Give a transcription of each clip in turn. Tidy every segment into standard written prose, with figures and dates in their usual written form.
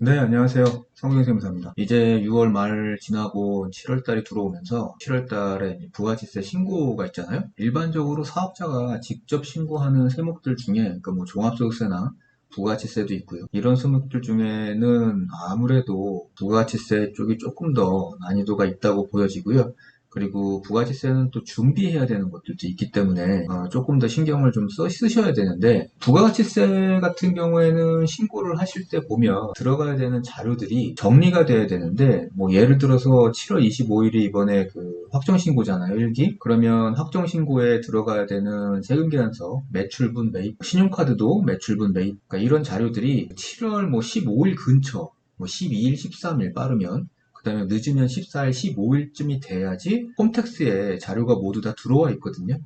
네, 안녕하세요. 성경세무사입니다. 이제 6월 말 지나고 7월 달이 들어오면서 7월 달에 부가지세 신고가 있잖아요. 일반적으로 사업자가 직접 신고하는 세목들 중에 그러니까 뭐 종합소득세나 부가지세도 있고요. 이런 세목들 중에는 아무래도 부가지세 쪽이 조금 더 난이도가 있다고 보여지고요. 그리고 부가지세는 또 준비해야 되는 것들도 있기 때문에 조금 더 신경을 좀 쓰셔야 되는데, 부가가치세 같은 경우에는 신고를 하실 때 보면 들어가야 되는 자료들이 정리가 돼야 되는데, 뭐 예를 들어서 7월 25일이 이번에 그 확정신고잖아요, 1기. 그러면 확정신고에 들어가야 되는 세금계산서, 매출분 매입, 신용카드도 매출분 매입, 그러니까 이런 자료들이 7월 뭐 15일 근처, 뭐 12일, 13일 빠르면, 그 다음에 늦으면 14일, 15일쯤이 돼야지 홈택스에 자료가 모두 다 들어와 있거든요.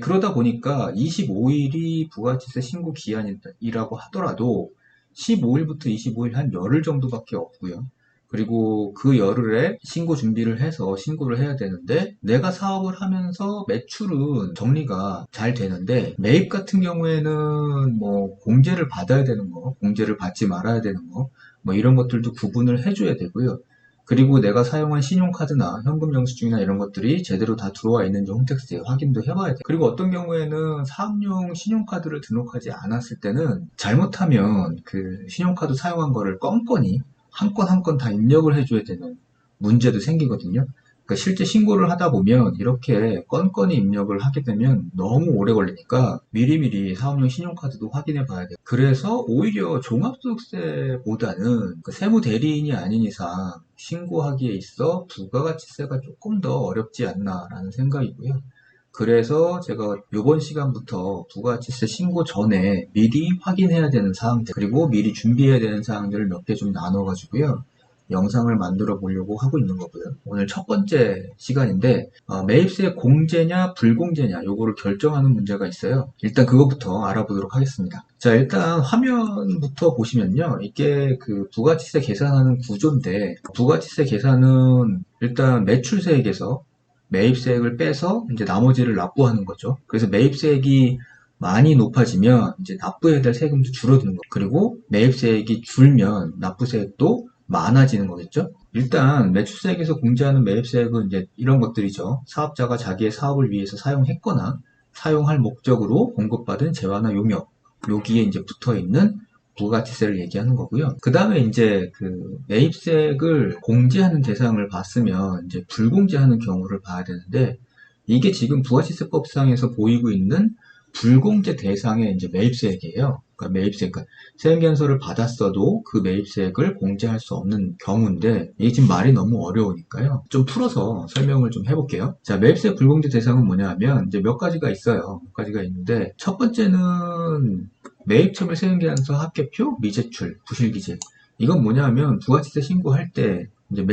그러다 보니까 25일이 부가가치세 신고 기한이라고 하더라도 15일부터 25일 한 열흘 정도밖에 없고요. 그리고 그 열흘에 신고 준비를 해서 신고를 해야 되는데, 내가 사업을 하면서 매출은 정리가 잘 되는데 매입 같은 경우에는 뭐 공제를 받아야 되는 거, 공제를 받지 말아야 되는 거, 뭐 이런 것들도 구분을 해줘야 되고요. 그리고 내가 사용한 신용카드나 현금 영수증이나 이런 것들이 제대로 다 들어와 있는지 홈택스에 확인도 해봐야 돼. 그리고 어떤 경우에는 사업용 신용카드를 등록하지 않았을 때는 잘못하면 그 신용카드 사용한 거를 껌껌이 한 건 한 건 다 입력을 해줘야 되는 문제도 생기거든요. 그러니까 실제 신고를 하다 보면 이렇게 건건이 입력을 하게 되면 너무 오래 걸리니까 미리미리 사업용 신용카드도 확인해 봐야 돼요. 그래서 오히려 종합소득세보다는 그 세무 대리인이 아닌 이상 신고하기에 있어 부가가치세가 조금 더 어렵지 않나라는 생각이고요. 그래서 제가 이번 시간부터 부가가치세 신고 전에 미리 확인해야 되는 사항들, 그리고 미리 준비해야 되는 사항들을 몇 개 좀 나눠가지고요, 영상을 만들어 보려고 하고 있는 거고요. 오늘 첫 번째 시간인데, 매입세 공제냐 불공제냐 요거를 결정하는 문제가 있어요. 일단 그것부터 알아보도록 하겠습니다. 자, 일단 화면부터 보시면요, 이게 그 부가치세 계산하는 구조인데, 부가치세 계산은 일단 매출세액에서 매입세액을 빼서 이제 나머지를 납부하는 거죠. 그래서 매입세액이 많이 높아지면 이제 납부해야 될 세금도 줄어드는 거. 그리고 매입세액이 줄면 납부세액도 많아지는 거겠죠. 일단 매출세액에서 공제하는 매입세액은 이제 이런 것들이죠. 사업자가 자기의 사업을 위해서 사용했거나 사용할 목적으로 공급받은 재화나 용역, 여기에 이제 붙어 있는 부가가치세를 얘기하는 거고요. 그 다음에 이제 그 매입세액을 공제하는 대상을 봤으면 이제 불공제하는 경우를 봐야 되는데, 이게 지금 부가가치세법상에서 보이고 있는 불공제 대상의 이제 매입세액이에요. 그러니까 매입세액, 그러니까 세금계산서를 받았어도 그 매입세액을 공제할 수 없는 경우인데, 이게 지금 말이 너무 어려우니까요, 좀 풀어서 설명을 좀 해볼게요. 자, 매입세액 불공제 대상은 뭐냐 하면 이제 몇 가지가 있어요. 몇 가지가 있는데, 첫 번째는 매입처별 세금계산서 합계표 미제출 부실기재. 이건 뭐냐 하면 부가치세 신고할 때 이제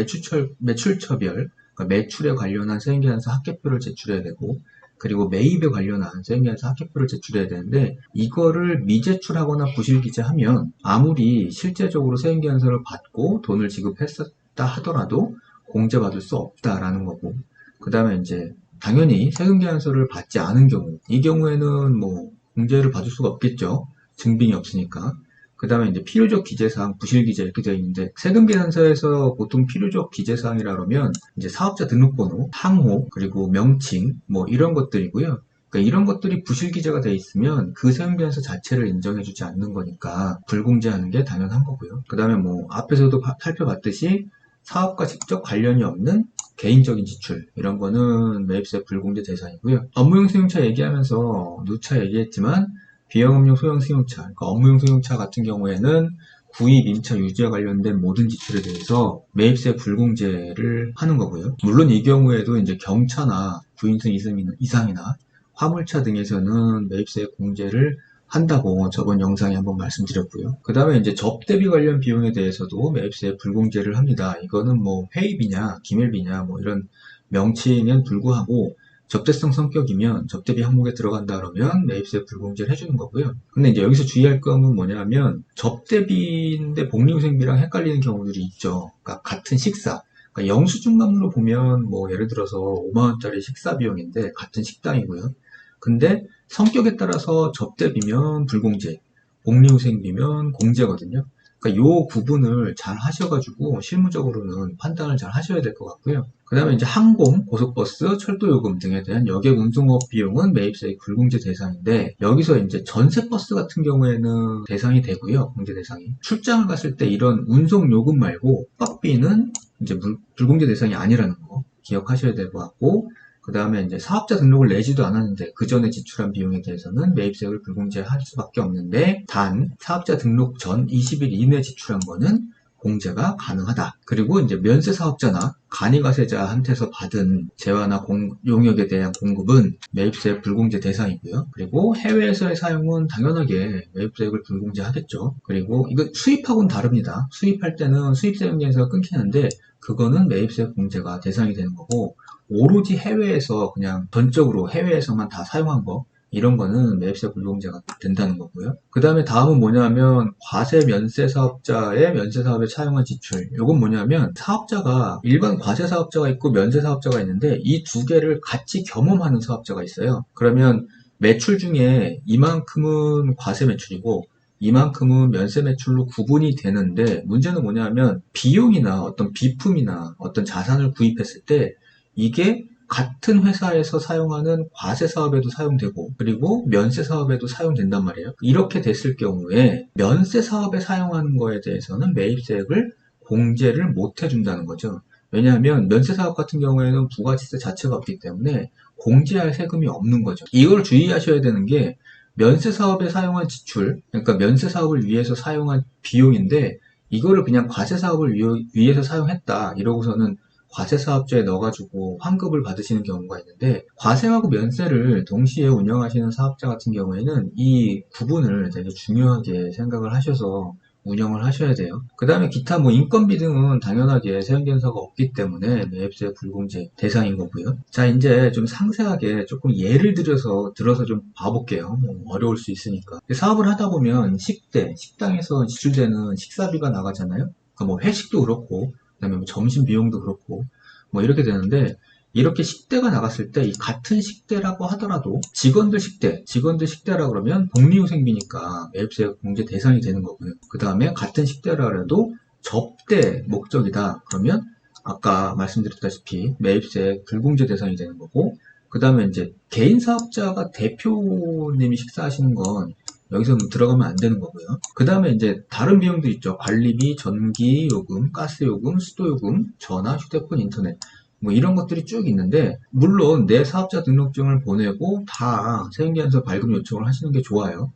매출처별, 그러니까 매출에 관련한 세금계산서 합계표를 제출해야 되고, 그리고 매입에 관련한 세금계산서 합계표를 제출해야 되는데, 이거를 미제출하거나 부실기재하면 아무리 실제적으로 세금계산서를 받고 돈을 지급했었다 하더라도 공제받을 수 없다라는 거고, 그 다음에 이제 당연히 세금계산서를 받지 않은 경우, 이 경우에는 뭐 공제를 받을 수가 없겠죠. 증빙이 없으니까. 그 다음에 이제 필요적 기재사항, 부실기재 이렇게 되어 있는데, 세금계산서에서 보통 필요적 기재사항이라 그러면 이제 사업자 등록번호, 항호, 그리고 명칭 뭐 이런 것들이고요. 그러니까 이런 것들이 부실기재가 되어 있으면 그 세금계산서 자체를 인정해주지 않는 거니까 불공제하는 게 당연한 거고요. 그 다음에 뭐 앞에서도 살펴봤듯이 사업과 직접 관련이 없는 개인적인 지출, 이런 거는 매입세 불공제 대상이고요. 업무용 승용차 얘기하면서 누차 얘기했지만, 비영업용 소형 승용차, 그러니까 업무용 승용차 같은 경우에는 구입, 임차, 유지와 관련된 모든 지출에 대해서 매입세 불공제를 하는 거고요. 물론 이 경우에도 이제 경차나 9인승 이상이나 화물차 등에서는 매입세 공제를 한다고 저번 영상에 한번 말씀드렸고요. 그 다음에 이제 접대비 관련 비용에 대해서도 매입세 불공제를 합니다. 이거는 뭐 회의비냐, 기밀비냐, 뭐 이런 명칭엔 불구하고 접대성 성격이면 접대비 항목에 들어간다 그러면 매입세 불공제를 해주는 거고요. 근데 이제 여기서 주의할 점은 뭐냐면, 접대비인데 복리후생비랑 헷갈리는 경우들이 있죠. 그러니까 같은 식사, 그러니까 영수증만으로 보면 뭐 예를 들어서 5만원짜리 식사 비용인데 같은 식당이고요. 근데 성격에 따라서 접대비면 불공제, 복리후생비면 공제거든요. 그러니까 그러니까 요 구분을 잘 하셔가지고 실무적으로는 판단을 잘 하셔야 될 것 같고요. 그 다음에 이제 항공, 고속버스, 철도요금 등에 대한 여객 운송업 비용은 매입세액 불공제 대상인데, 여기서 이제 전세버스 같은 경우에는 대상이 되고요. 공제 대상이. 출장을 갔을 때 이런 운송요금 말고 숙박비는 이제 불공제 대상이 아니라는 거 기억하셔야 될 것 같고, 그 다음에 이제 사업자 등록을 내지도 않았는데 그 전에 지출한 비용에 대해서는 매입세액을 불공제할 수밖에 없는데, 단 사업자 등록 전 20일 이내 지출한 거는 공제가 가능하다. 그리고 이제 면세 사업자나 간이가세자한테서 받은 재화나 용역에 대한 공급은 매입세액 불공제 대상이고요. 그리고 해외에서의 사용은 당연하게 매입세액을 불공제하겠죠. 그리고 이거 수입하고는 다릅니다. 수입할 때는 수입세액에서 끊기는데 그거는 매입세액 공제가 대상이 되는 거고, 오로지 해외에서 그냥 전적으로 해외에서만 다 사용한 거, 이런 거는 매입세 불공제가 된다는 거고요. 그 다음에 다음은 뭐냐면 과세 면세 사업자의 면세 사업에 차용한 지출. 이건 뭐냐면 사업자가 일반 과세 사업자가 있고 면세 사업자가 있는데 이 두 개를 같이 겸업하는 사업자가 있어요. 그러면 매출 중에 이만큼은 과세 매출이고 이만큼은 면세 매출로 구분이 되는데, 문제는 뭐냐면 비용이나 어떤 비품이나 어떤 자산을 구입했을 때 이게 같은 회사에서 사용하는 과세 사업에도 사용되고 그리고 면세 사업에도 사용된단 말이에요. 이렇게 됐을 경우에 면세 사업에 사용하는 거에 대해서는 매입세액을 공제를 못 해준다는 거죠. 왜냐하면 면세 사업 같은 경우에는 부가지세 자체가 없기 때문에 공제할 세금이 없는 거죠. 이걸 주의하셔야 되는 게, 면세 사업에 사용한 지출, 그러니까 면세 사업을 위해서 사용한 비용인데 이거를 그냥 과세 사업을 위해서 사용했다 이러고서는 과세사업자에 넣어가지고 환급을 받으시는 경우가 있는데, 과세하고 면세를 동시에 운영하시는 사업자 같은 경우에는 이 구분을 되게 중요하게 생각을 하셔서 운영을 하셔야 돼요. 그 다음에 기타 뭐 인건비 등은 당연하게 세액연서가 없기 때문에 매입세 불공제 대상인 거고요. 자, 이제 좀 상세하게 조금 예를 들어서 좀 봐볼게요. 어려울 수 있으니까. 사업을 하다 보면 식당에서 지출되는 식사비가 나가잖아요. 그러니까 뭐 회식도 그렇고 그다음에 뭐 점심 비용도 그렇고 뭐 이렇게 되는데, 이렇게 식대가 나갔을 때 이 같은 식대라고 하더라도 직원들 식대라 그러면 복리후생비니까 매입세 공제 대상이 되는 거고요. 그 다음에 같은 식대라 해도 접대 목적이다 그러면 아까 말씀드렸다시피 매입세 불공제 대상이 되는 거고, 그 다음에 이제 개인 사업자가 대표님이 식사하시는 건 여기서 들어가면 안 되는 거고요. 그 다음에 이제 다른 비용도 있죠. 관리비, 전기 요금, 가스 요금, 수도 요금, 전화, 휴대폰, 인터넷 뭐 이런 것들이 쭉 있는데, 물론 내 사업자 등록증을 보내고 다 세액연서 발급 요청을 하시는 게 좋아요.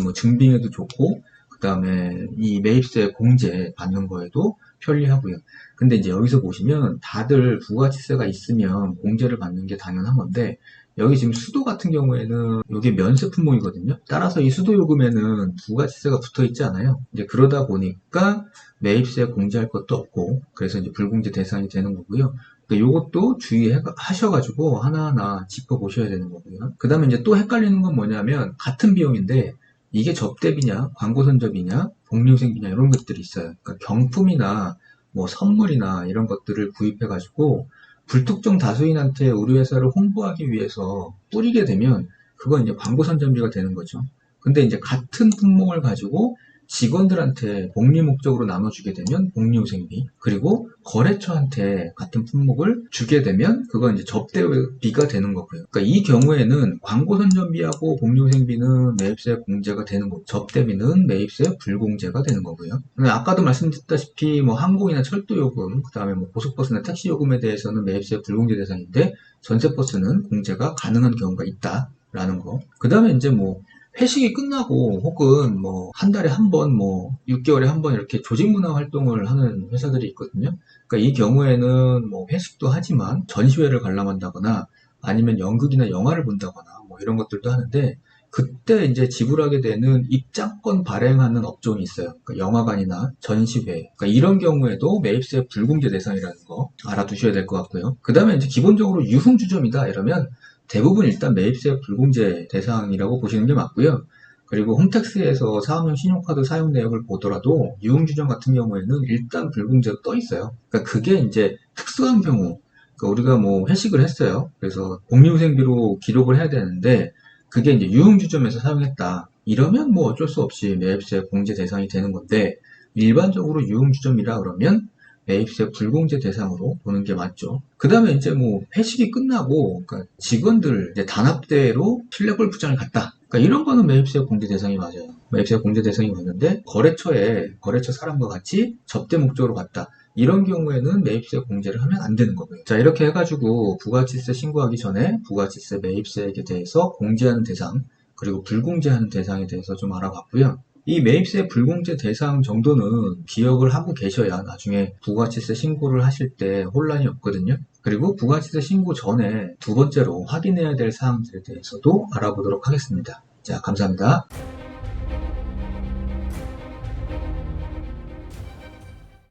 뭐 증빙에도 좋고 그 다음에 이 매입세 공제 받는 거에도 편리하고요. 근데 이제 여기서 보시면 다들 부가지세가 있으면 공제를 받는 게 당연한 건데, 여기 지금 수도 같은 경우에는 이게 면세 품목이거든요. 따라서 이 수도 요금에는 부가지세가 붙어 있지 않아요. 이제 그러다 보니까 매입세 공제할 것도 없고, 그래서 이제 불공제 대상이 되는 거고요. 그러니까 요것도 주의하셔가지고 하나하나 짚어보셔야 되는 거고요. 그 다음에 이제 또 헷갈리는 건 뭐냐면, 같은 비용인데 이게 접대비냐, 광고 선접이냐, 복리후생비냐 이런 것들이 있어요. 그러니까 경품이나 뭐 선물이나 이런 것들을 구입해가지고 불특정 다수인한테 우리 회사를 홍보하기 위해서 뿌리게 되면 그건 이제 광고 선전비가 되는 거죠. 근데 이제 같은 품목을 가지고 직원들한테 복리 목적으로 나눠주게 되면 복리후생비, 그리고 거래처한테 같은 품목을 주게 되면 그건 이제 접대비가 되는 거고요. 그러니까 이 경우에는 광고 선전비하고 복리후생비는 매입세 공제가 되는 거고, 접대비는 매입세 불공제가 되는 거고요. 아까도 말씀드렸다시피 뭐 항공이나 철도요금, 그 다음에 뭐 고속버스나 택시요금에 대해서는 매입세 불공제 대상인데 전세버스는 공제가 가능한 경우가 있다라는 거. 그 다음에 이제 뭐 회식이 끝나고 혹은 뭐 한 달에 한 번, 뭐 6개월에 한 번 이렇게 조직문화 활동을 하는 회사들이 있거든요. 그러니까 이 경우에는 뭐 회식도 하지만 전시회를 관람한다거나 아니면 연극이나 영화를 본다거나 뭐 이런 것들도 하는데, 그때 이제 지불하게 되는 입장권 발행하는 업종이 있어요. 그러니까 영화관이나 전시회. 그러니까 이런 경우에도 매입세 불공제 대상이라는 거 알아두셔야 될 것 같고요. 그 다음에 이제 기본적으로 유흥주점이다 이러면 대부분 일단 매입세 불공제 대상이라고 보시는 게 맞고요. 그리고 홈택스에서 사업용 신용카드 사용 내역을 보더라도 유흥주점 같은 경우에는 일단 불공제로 떠 있어요. 그러니까 그게 이제 특수한 경우, 그러니까 우리가 뭐 회식을 했어요. 그래서 복리후생비로 기록을 해야 되는데 그게 이제 유흥주점에서 사용했다 이러면 뭐 어쩔 수 없이 매입세 공제 대상이 되는 건데, 일반적으로 유흥주점이라 그러면 매입세 불공제 대상으로 보는 게 맞죠. 그 다음에 이제 뭐 회식이 끝나고 그러니까 직원들 이제 단합대로 실내 골프장을 갔다. 그러니까 이런 거는 매입세 공제 대상이 맞아요. 매입세 공제 대상이 맞는데 거래처 사람과 같이 접대 목적으로 갔다. 이런 경우에는 매입세 공제를 하면 안 되는 거고요. 자, 이렇게 해가지고 부가치세 신고하기 전에 부가치세 매입세에 대해서 공제하는 대상, 그리고 불공제하는 대상에 대해서 좀 알아봤고요. 이 매입세 불공제 대상 정도는 기억을 하고 계셔야 나중에 부가치세 신고를 하실 때 혼란이 없거든요. 그리고 부가치세 신고 전에 두 번째로 확인해야 될 사항들에 대해서도 알아보도록 하겠습니다. 자, 감사합니다.